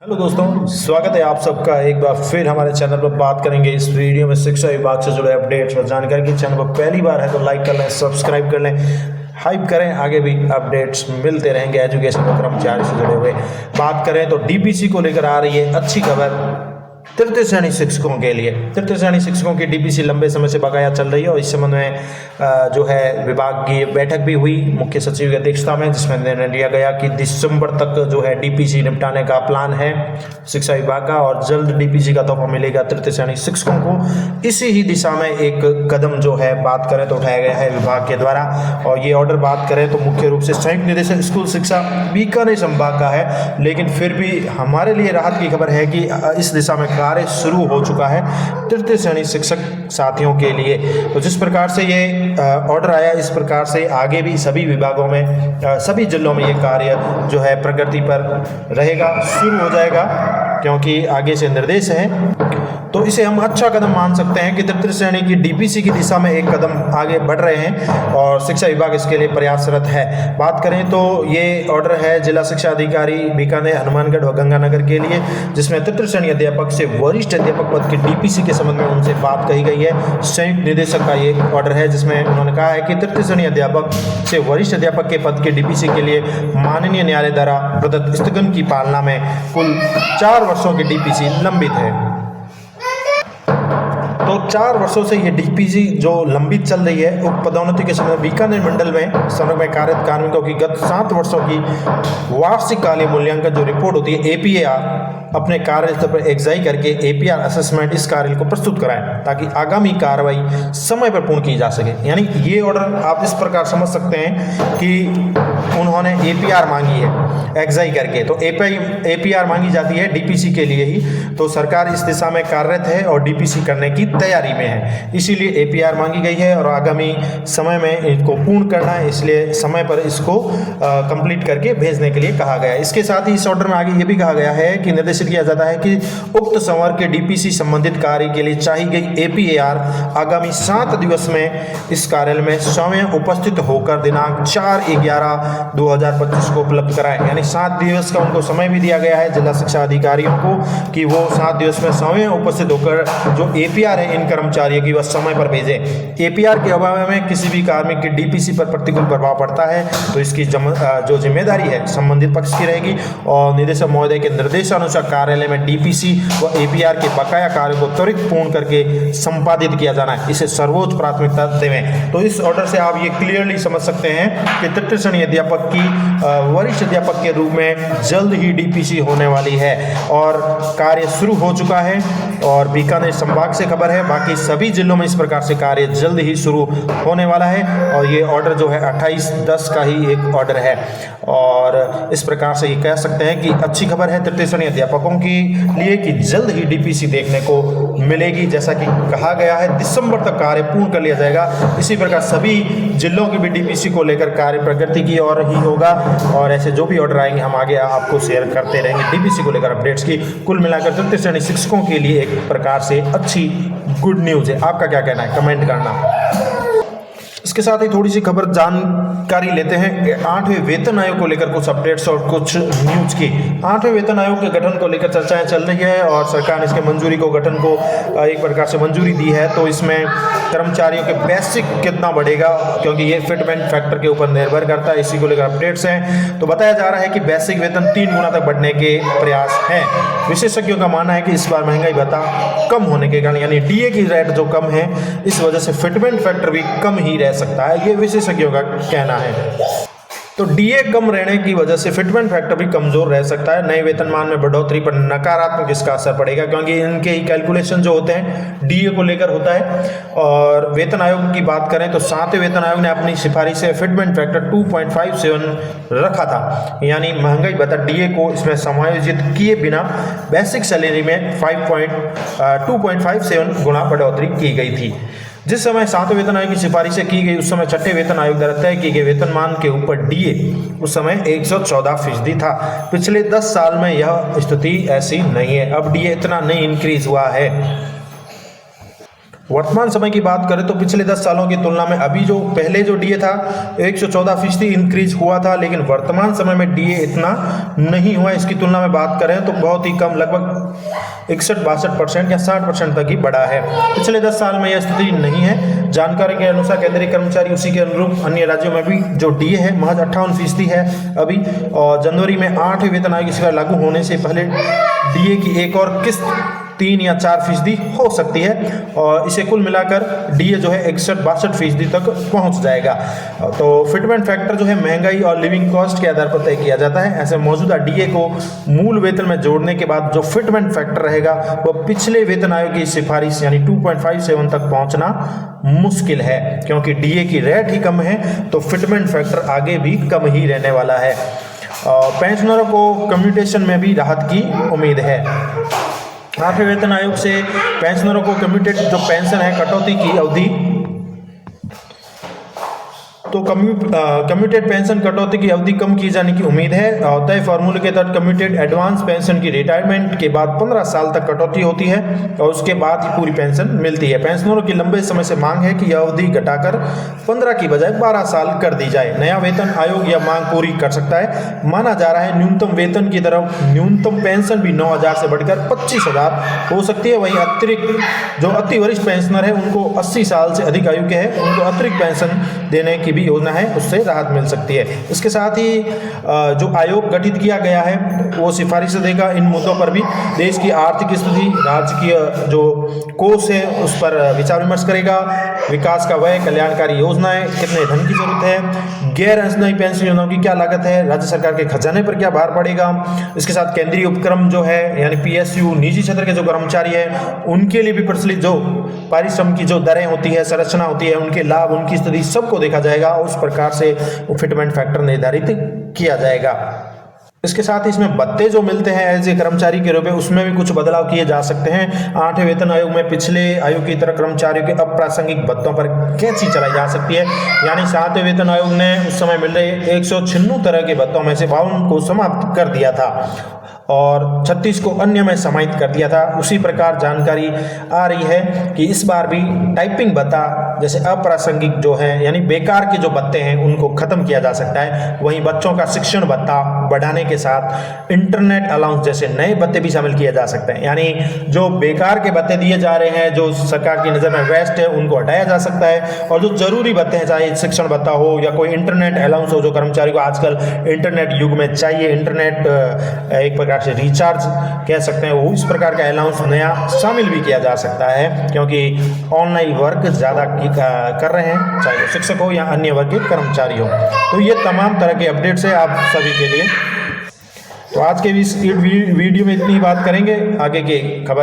Hello दोस्तों, स्वागत है आप सबका एक बार फिर हमारे चैनल पर। बात करेंगे इस वीडियो में शिक्षा विभाग से जुड़े अपडेट्स और जानकारी की। चैनल पर पहली बार है तो लाइक कर लें, सब्सक्राइब कर लें, हाइप करें। आगे भी अपडेट्स मिलते रहेंगे एजुकेशन और कर्मचारी से जुड़े हुए। बात करें तो डीपीसी को लेकर आ रही है अच्छी खबर तृतीय श्रेणी शिक्षकों के लिए। तृतीय श्रेणी शिक्षकों की डीपीसी लंबे समय से बकाया चल रही है और इस संबंध में जो है विभाग की बैठक भी हुई मुख्य सचिव की अध्यक्षता में, जिसमें निर्णय लिया गया कि दिसंबर तक जो है डीपीसी निपटाने का प्लान है शिक्षा विभाग का और जल्द डीपीसी का तोहफा मिलेगा तृतीय श्रेणी शिक्षकों को। इसी ही दिशा में एक कदम जो है बात करें तो उठाया गया है विभाग के द्वारा। और ये ऑर्डर बात करें तो मुख्य रूप से संयुक्त निदेशक स्कूल शिक्षा बीकानेर संभाग का है, लेकिन फिर भी हमारे लिए राहत की खबर है कि इस दिशा में कार्य शुरू हो चुका है तृतीय श्रेणी शिक्षक साथियों के लिए। तो जिस प्रकार से ये ऑर्डर आया, इस प्रकार से आगे भी सभी विभागों में सभी जिलों में ये कार्य जो है प्रगति पर रहेगा, शुरू हो जाएगा, क्योंकि आगे से निर्देश है। तो इसे हम अच्छा कदम मान सकते हैं कि तृतीय श्रेणी की डीपीसी की दिशा में एक कदम आगे बढ़ रहे हैं और शिक्षा विभाग इसके लिए प्रयासरत है। बात करें तो ये ऑर्डर है जिला शिक्षा अधिकारी बीकानेर, हनुमानगढ़ और गंगानगर के लिए, जिसमें तृतीय श्रेणी अध्यापक से वरिष्ठ अध्यापक पद की डीपीसी के संबंध में उनसे बात कही गई है। संयुक्त निदेशक का ये ऑर्डर है जिसमें उन्होंने कहा है कि तृतीय श्रेणी अध्यापक से वरिष्ठ अध्यापक के पद के डीपीसी के लिए माननीय न्यायालय द्वारा प्रदत्त स्थगन की पालना में कुल 4 वर्षों की डीपीसी लंबित है। तो 4 वर्षों से ये डीपीसी जो लंबित चल रही है, उप पदोन्नति के समय बीकानेर मंडल में समय में कार्यरत कार्मिकों की गत 7 वर्षों की वार्षिक कालीन मूल्यांकन जो रिपोर्ट होती है एपीआर अपने कार्यस्थल पर एग्जाई करके एपीआर असेसमेंट इस कार्य को प्रस्तुत कराएं ताकि आगामी कार्रवाई समय पर पूर्ण की जा सके। यानी ये ऑर्डर आप इस प्रकार समझ सकते हैं कि उन्होंने एपीआर मांगी है एग्जाई करके, तो एपीआर मांगी जाती है डीपीसी के लिए ही। तो सरकार इस दिशा में कार्यरत है और डीपीसी करने की तैयारी में है, इसीलिए एपीआर मांगी गई है और आगामी समय में इनको पूर्ण करना है, इसलिए समय पर इसको कंप्लीट करके भेजने के लिए कहा गया है। इसके साथ ही इस ऑर्डर में आगे ये भी कहा गया है कि निर्देशित किया जाता है कि उक्त संवर्ग के डीपीसी संबंधित कार्य के लिए चाहिए गई एपीआर आगामी 7 दिवस में इस कार्यालय में स्वयं उपस्थित होकर दिनांक 4/11/2025 को उपलब्ध कराएं। यानी 7 दिवस का उनको समय भी दिया गया है जिला शिक्षा अधिकारियों को कि वो 7 दिवस में स्वयं उपस्थित होकर जो एपीआर है इन कर्मचारियों की वह समय पर भेजें। एपीआर के अभाव में किसी भी कार्मिक के डीपीसी पर प्रतिकूल प्रभाव पड़ता है तो इसकी जो जिम्मेदारी है संबंधित पक्ष की रहेगी और निदेशक महोदय के निर्देशानुसार कार्यालय में डीपीसी व एपीआर के बकाया कार्य को त्वरित पूर्ण करके संपादित किया जाना है, इसे सर्वोच्च प्राथमिकता देवें। तो इस ऑर्डर से आप ये क्लियरली समझ सकते हैं कि तृतीय श्रेणी अध्यापक की वरिष्ठ अध्यापक के रूप में जल्द ही डीपीसी होने वाली है और कार्य शुरू हो चुका है। और बीकानेर संभाग से खबर है, बाकी सभी जिलों में इस प्रकार से कार्य जल्द ही शुरू होने वाला है और ये ऑर्डर जो है 28/10 का ही एक ऑर्डर है। और इस प्रकार से ये कह सकते हैं कि अच्छी खबर है तृतीय श्रेणी अध्यापकों के लिए कि जल्द ही डीपीसी देखने को मिलेगी। जैसा कि कहा गया है दिसंबर तक कार्य पूर्ण कर लिया जाएगा। इसी प्रकार सभी जिलों की भी डीपीसी को लेकर कार्य प्रगति की ओर ही होगा और ऐसे जो भी ऑर्डर आएंगे हम आगे आपको शेयर करते रहेंगे डीपीसी को लेकर अपडेट्स की। कुल मिलाकर तृतीय श्रेणी शिक्षकों के लिए एक प्रकार से अच्छी गुड न्यूज़ है। आपका क्या कहना है, कमेंट करना। इसके साथ ही थोड़ी सी खबर जानकारी लेते हैं 8वें वेतन आयोग को लेकर कुछ अपडेट्स और कुछ न्यूज की। 8वें वेतन आयोग के गठन को लेकर चर्चाएं चल रही है और सरकार ने इसके मंजूरी को गठन को एक प्रकार से मंजूरी दी है। तो इसमें कर्मचारियों के बेसिक कितना बढ़ेगा, क्योंकि ये फिटमेंट फैक्टर के ऊपर निर्भर करता है, इसी को लेकर अपडेट्स हैं। तो बताया जा रहा है कि बेसिक वेतन 3 गुना तक बढ़ने के प्रयास हैं। विशेषज्ञों का मानना है कि इस बार महंगाई भत्ता कम होने के कारण यानी डीए की रेट जो कम है इस वजह से फिटमेंट फैक्टर भी कम ही रह सकता है, ये विशेषज्ञों का कहना है। तो डीए कम रहने की वजह से फिटमेंट फैक्टर भी कमजोर रह सकता है। नए वेतनमान में बढ़ोतरी पर नकारात्मक इसका असर पड़ेगा, क्योंकि इनके ही कैलकुलेशन जो होते हैं डीए को लेकर होता है। और वेतन आयोग की बात करें तो 7वें वेतन आयोग ने अपनी सिफारिश से फिटमेंट फैक्टर 2.57 रखा था, यानी महंगाई भत्ता डीए को इसमें समायोजित किए बिना बेसिक सैलरी में 2.57 गुना बढ़ोतरी की गई थी। जिस समय 7वें वेतन आयोग की सिफारिशें की गई उस समय 6ठे वेतन आयोग द्वारा तय किए गए वेतनमान के ऊपर डीए उस समय 114% था। पिछले 10 साल में यह स्थिति ऐसी नहीं है, अब डीए इतना नहीं इंक्रीज हुआ है। वर्तमान समय की बात करें तो पिछले 10 सालों की तुलना में अभी जो पहले जो डीए था 114% इंक्रीज हुआ था, लेकिन वर्तमान समय में डीए इतना नहीं हुआ। इसकी तुलना में बात करें तो बहुत ही कम, लगभग 61-62% या 60% तक ही बढ़ा है। पिछले 10 साल में यह स्थिति नहीं है। जानकारी के अनुसार केंद्रीय कर्मचारी उसी के अनुरूप अन्य राज्यों में भी जो डीए है महज 58% है अभी। और जनवरी में 8वें वेतन आयोग इसका लागू होने से पहले डीए की एक और किस्त 3 या 4% हो सकती है, और इसे कुल मिलाकर डीए जो है 61-62% तक पहुंच जाएगा। तो फिटमेंट फैक्टर जो है महंगाई और लिविंग कॉस्ट के आधार पर तय किया जाता है। ऐसे मौजूदा डीए को मूल वेतन में जोड़ने के बाद जो फिटमेंट फैक्टर रहेगा वह पिछले वेतन आयोग की सिफारिश यानी 2.57 तक पहुंचना मुश्किल है, क्योंकि डीए की रेट ही कम है तो फिटमेंट फैक्टर आगे भी कम ही रहने वाला है। पेंशनरों को कम्यूटेशन में भी राहत की उम्मीद है। 8वें वेतन आयोग से पेंशनरों को कम्यूटेड जो पेंशन है कटौती की अवधि, तो कम्यूटेड पेंशन कटौती की अवधि कम की जाने की उम्मीद है। तय फार्मूले के तहत कम्यूटेड एडवांस पेंशन की रिटायरमेंट के बाद 15 साल तक कटौती होती है और उसके बाद ही पूरी पेंशन मिलती है। पेंशनरों की लंबे समय से मांग है कि यह अवधि घटाकर 15 की बजाय 12 साल कर दी जाए। नया वेतन आयोग यह मांग पूरी कर सकता है। माना जा रहा है न्यूनतम वेतन की तरफ न्यूनतम पेंशन भी 9,000 से बढ़कर 25,000 हो सकती है। वहीं अतिरिक्त जो अति वरिष्ठ पेंशनर है उनको 80 साल से अधिक आयु के हैं उनको अतिरिक्त पेंशन देने की भी योजना है, उससे राहत मिल सकती है। इसके साथ ही जो आयोग गठित किया गया है वो सिफारिश देगा इन मुद्दों पर भी। देश की आर्थिक स्थिति, राज्य की जो कोष है उस पर विचार विमर्श करेगा। विकास का व्यय, कल्याणकारी योजनाएं, कितने धन की जरूरत है, गैर अंशदायी पेंशन योजनाओं की क्या लागत है, राज्य सरकार के खजाने पर क्या भार पड़ेगा। इसके साथ केंद्रीय उपक्रम जो है यानी पीएसयू, निजी क्षेत्र के जो कर्मचारी है उनके लिए भी प्रचलित जो पारिश्रम की जो दरें होती है, संरचना होती है, उनके लाभ, उनकी स्थिति सबको देखा जाएगा। उस प्रकार से फिटमेंट फैक्टर निर्धारित किया जाएगा। इसके साथ ही इसमें भत्ते जो मिलते हैं एज ए कर्मचारी के रूप में उसमें भी कुछ बदलाव किए जा सकते हैं। 8वें वेतन आयोग में पिछले आयोग की तरह कर्मचारियों के अप्रासंगिक भत्तों पर कैंची चलाई जा सकती है। यानी 7वें वेतन आयोग ने उस समय मिल रहे 196 तरह के भत्तों में से 52 को समाप्त कर दिया था और 36 को अन्य में समाहित कर दिया था। उसी प्रकार जानकारी आ रही है कि इस बार भी टाइपिंग भत्ता जैसे अप्रासंगिक जो है यानी बेकार के जो भत्ते हैं उनको खत्म किया जा सकता है। वहीं बच्चों का शिक्षण भत्ता बढ़ाने के साथ इंटरनेट अलाउंस जैसे नए भत्ते भी शामिल किए जा सकते हैं। यानी जो बेकार के भत्ते दिए जा रहे हैं, जो सरकार की नज़र में वेस्ट है, उनको हटाया जा सकता है और जो जरूरी भत्ते हैं, चाहे शिक्षण भत्ता हो या कोई इंटरनेट अलाउंस हो, जो कर्मचारी को आजकल इंटरनेट युग में चाहिए, इंटरनेट एक प्रकार से रिचार्ज कह सकते हैं, वो इस प्रकार का अलाउंस नया शामिल भी किया जा सकता है, क्योंकि ऑनलाइन वर्क ज़्यादा कर रहे हैं, चाहे वो शिक्षक हो या अन्य वर्ग के कर्मचारी हो। तो ये तमाम तरह के अपडेट्स है आप सभी के लिए। तो आज के इस वीडियो में इतनी ही बात करेंगे। आगे की खबर